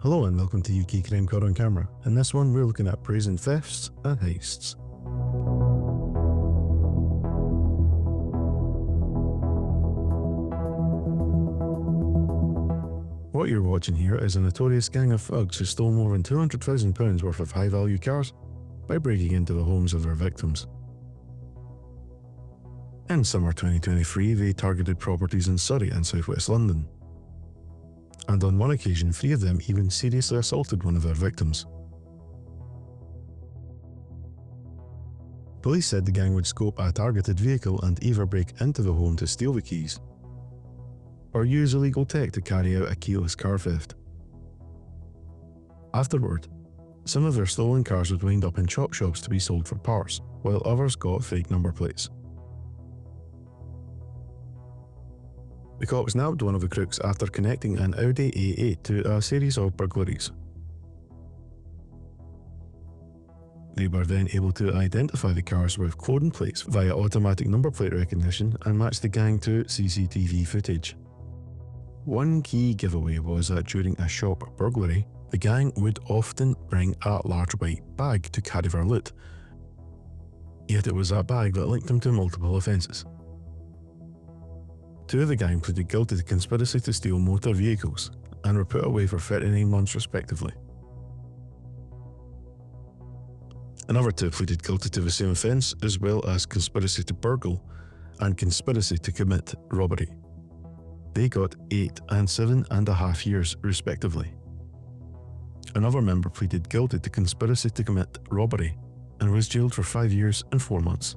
Hello and welcome to UK Crime Caught on Camera. In this one we're looking at brazen thefts and heists. What you're watching here is a notorious gang of thugs who stole more than £200,000 worth of high-value cars by breaking into the homes of their victims. In summer 2023 they targeted properties in Surrey and southwest London. And on one occasion, 3 of them even seriously assaulted one of their victims. Police said the gang would scope a targeted vehicle and either break into the home to steal the keys, or use illegal tech to carry out a keyless car theft. Afterward, some of their stolen cars would wind up in chop shops to be sold for parts, while others got fake number plates. The cops nabbed one of the crooks after connecting an Audi A8 to a series of burglaries. They were then able to identify the cars with coding plates via automatic number plate recognition and match the gang to CCTV footage. One key giveaway was that during a shop burglary, the gang would often bring a large white bag to carry their loot, yet it was that bag that linked them to multiple offences. 2 of the gang pleaded guilty to conspiracy to steal motor vehicles and were put away for 39 months respectively. Another 2 pleaded guilty to the same offence, as well as conspiracy to burgle and conspiracy to commit robbery. They got 8 and 7.5 years respectively. Another member pleaded guilty to conspiracy to commit robbery and was jailed for 5 years and 4 months.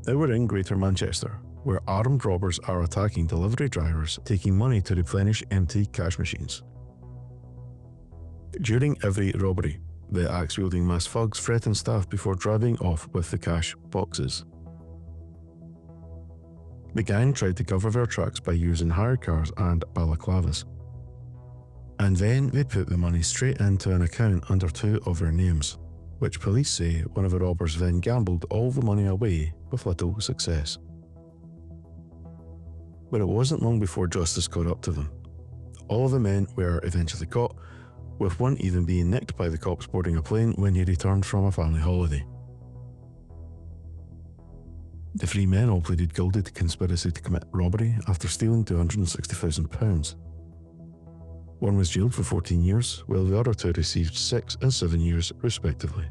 Now we're in Greater Manchester, where armed robbers are attacking delivery drivers taking money to replenish empty cash machines. During every robbery, the axe-wielding masked thugs threaten staff before driving off with the cash boxes. The gang tried to cover their tracks by using hired cars and balaclavas. And then they put the money straight into an account under 2 of their names, which police say one of the robbers then gambled all the money away with little success. But it wasn't long before justice caught up to them. All of the men were eventually caught, with one even being nicked by the cops boarding a plane when he returned from a family holiday. The 3 men all pleaded guilty to conspiracy to commit robbery after stealing £260,000. One was jailed for 14 years, while the other 2 received 6 and 7 years respectively.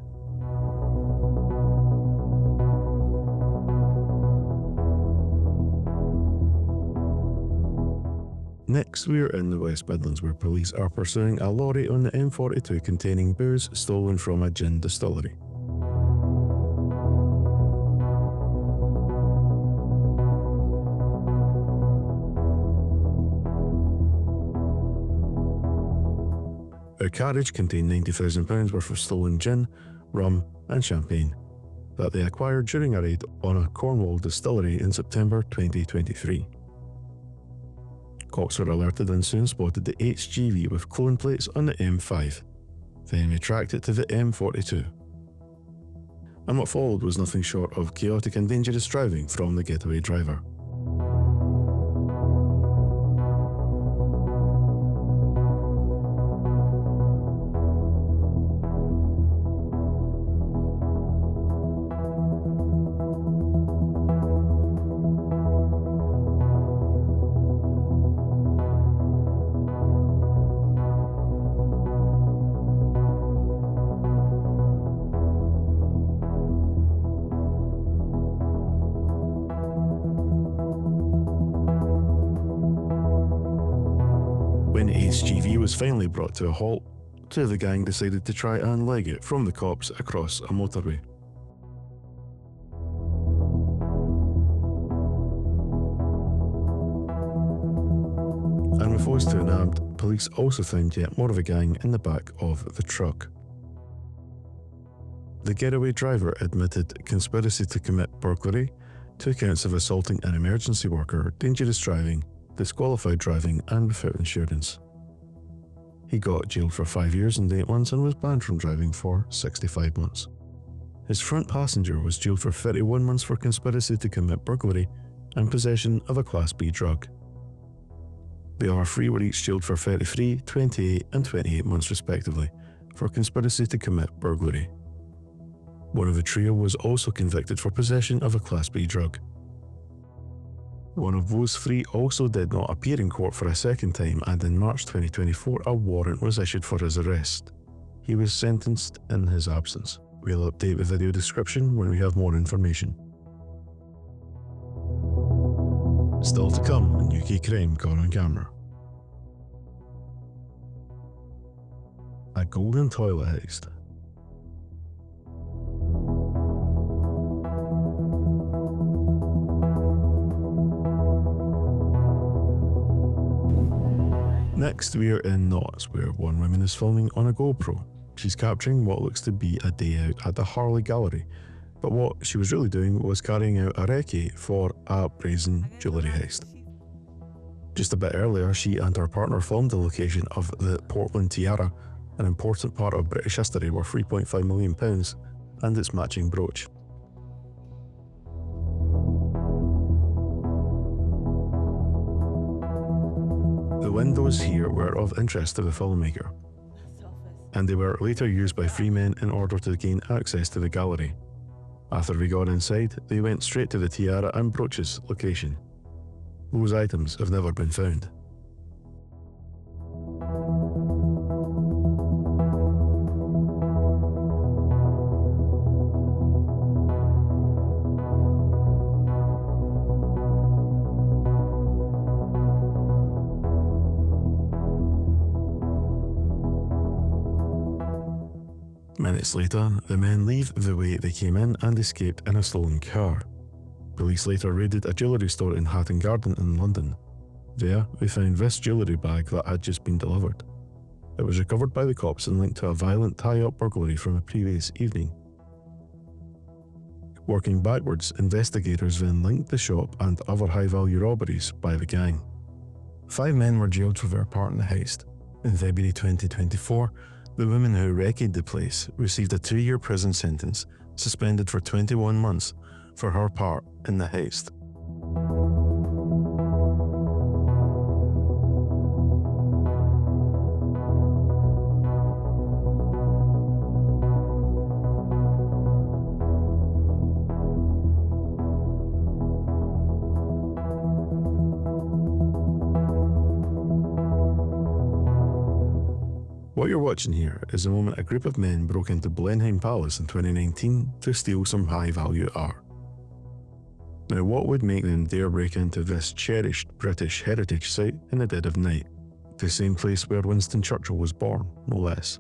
Next, we are in the West Midlands, where police are pursuing a lorry on the M42 containing booze stolen from a gin distillery. Their carriage contained £90,000 worth of stolen gin, rum and champagne that they acquired during a raid on a Cornwall distillery in September 2023. Cops were alerted and soon spotted the HGV with clone plates on the M5, then they tracked it to the M42. And what followed was nothing short of chaotic and dangerous driving from the getaway driver. When HGV was finally brought to a halt, 2 of the gang decided to try and leg it from the cops across a motorway. And with those 2 nabbed, police also found yet more of the gang in the back of the truck. The getaway driver admitted conspiracy to commit burglary, 2 counts of assaulting an emergency worker, dangerous driving, disqualified driving and without insurance. He got jailed for 5 years and 8 months and was banned from driving for 65 months. His front passenger was jailed for 31 months for conspiracy to commit burglary and possession of a Class B drug. The other three were each jailed for 33, 28 and 28 months respectively for conspiracy to commit burglary. One of the trio was also convicted for possession of a Class B drug. One of those three also did not appear in court for a second time, and in March 2024 a warrant was issued for his arrest. He was sentenced in his absence. We'll update the video description when we have more information. Still to come on UK Crime Caught on Camera. A golden toilet heist. Next, we are in Notts, where one woman is filming on a GoPro. She's capturing what looks to be a day out at the Harley Gallery, but what she was really doing was carrying out a recce for a brazen jewellery heist. Just a bit earlier, she and her partner filmed the location of the Portland Tiara, an important part of British history worth £3.5 million, and its matching brooch. The windows here were of interest to the filmmaker, and they were later used by three men in order to gain access to the gallery. After they got inside, they went straight to the tiara and brooches location. Those items have never been found. Minutes later, the men leave the way they came in and escaped in a stolen car. Police later raided a jewellery store in Hatton Garden in London. There, they found this jewellery bag that had just been delivered. It was recovered by the cops and linked to a violent tie-up burglary from a previous evening. Working backwards, investigators then linked the shop and other high-value robberies by the gang. 5 men were jailed for their part in the heist. In February 2024, the woman who wrecked the place received a 2-year prison sentence, suspended for 21 months for her part in the heist. What you're watching here is the moment a group of men broke into Blenheim Palace in 2019 to steal some high-value art. Now, what would make them dare break into this cherished British heritage site in the dead of night? The same place where Winston Churchill was born, no less.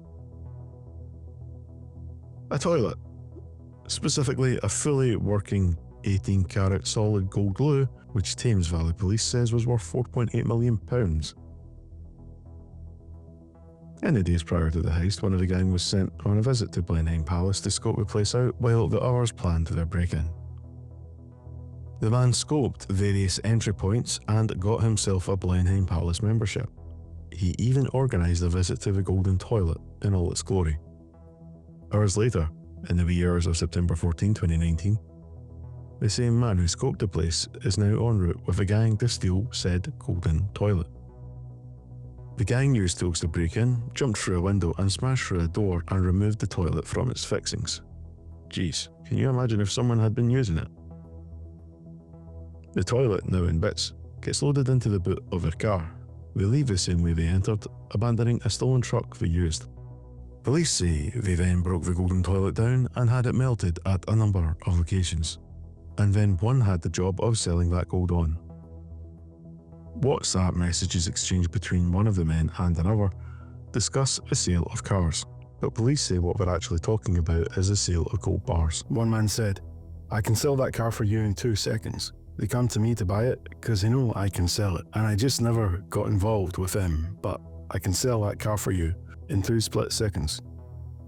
A toilet. Specifically, a fully working 18-carat solid gold glue, which Thames Valley Police says was worth £4.8 million. In the days prior to the heist, one of the gang was sent on a visit to Blenheim Palace to scope the place out while the others planned their break-in. The man scoped various entry points and got himself a Blenheim Palace membership. He even organised a visit to the Golden Toilet in all its glory. Hours later, in the wee hours of September 14, 2019, the same man who scoped the place is now en route with the gang to steal said Golden Toilet. The gang used tools to break in, jumped through a window and smashed through a door and removed the toilet from its fixings. Jeez, can you imagine if someone had been using it? The toilet, now in bits, gets loaded into the boot of their car. They leave the same way they entered, abandoning a stolen truck they used. Police say they then broke the Golden Toilet down and had it melted at a number of locations. And then one had the job of selling that gold on. WhatsApp messages exchanged between one of the men and another discuss the sale of cars, but police say what they're actually talking about is the sale of gold bars. One man said, "I can sell that car for you in 2 seconds. They come to me to buy it because they know I can sell it, and I just never got involved with them, but I can sell that car for you in 2 split seconds.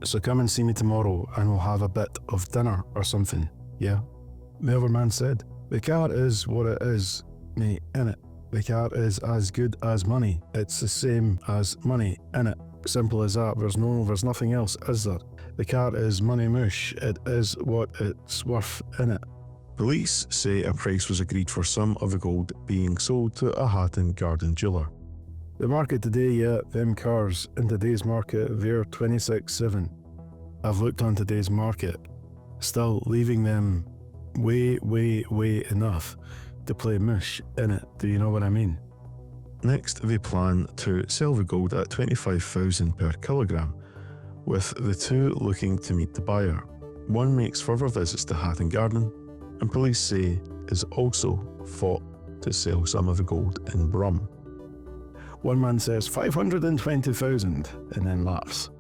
So come and see me tomorrow and we'll have a bit of dinner or something, yeah?" The other man said, "The car is what it is, mate, innit? The car is as good as money. It's the same as money, innit? Simple as that. There's nothing else, is there? The car is money mush. It is what it's worth, innit? Police say a price was agreed for some of the gold being sold to a Hatton Garden jeweller. The market today, yeah, them cars in today's market, they're 26.7. I've looked on today's market, still leaving them way enough to play mush in it. Do you know what I mean? Next, they plan to sell the gold at $25,000 per kilogram, with the two looking to meet the buyer. One makes further visits to Hatton Garden, and police say is also fought to sell some of the gold in Brum. One man says 520,000 and then laughs.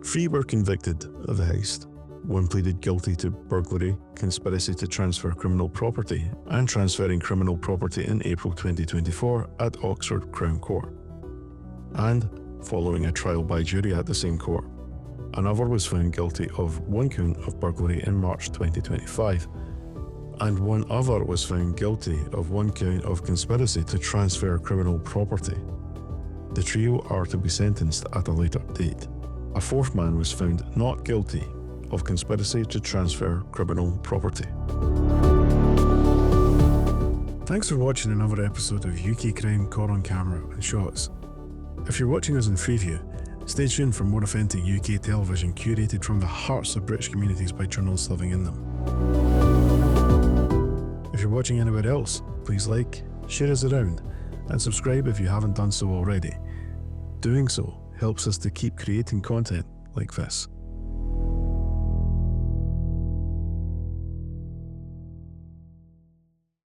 3 were convicted of the heist. 1 pleaded guilty to burglary, conspiracy to transfer criminal property, and transferring criminal property in April 2024 at Oxford Crown Court. And, following a trial by jury at the same court, another was found guilty of 1 count of burglary in March 2025, and 1 other was found guilty of 1 count of conspiracy to transfer criminal property. The trio are to be sentenced at a later date. A 4th man was found not guilty of conspiracy to transfer criminal property. Thanks for watching another episode of UK Crime Caught on Camera and Shots. If you're watching us in Freeview, stay tuned for more authentic UK television curated from the hearts of British communities by journalists living in them. If you're watching anywhere else, please like, share us around, and subscribe if you haven't done so already. Doing so helps us to keep creating content like this.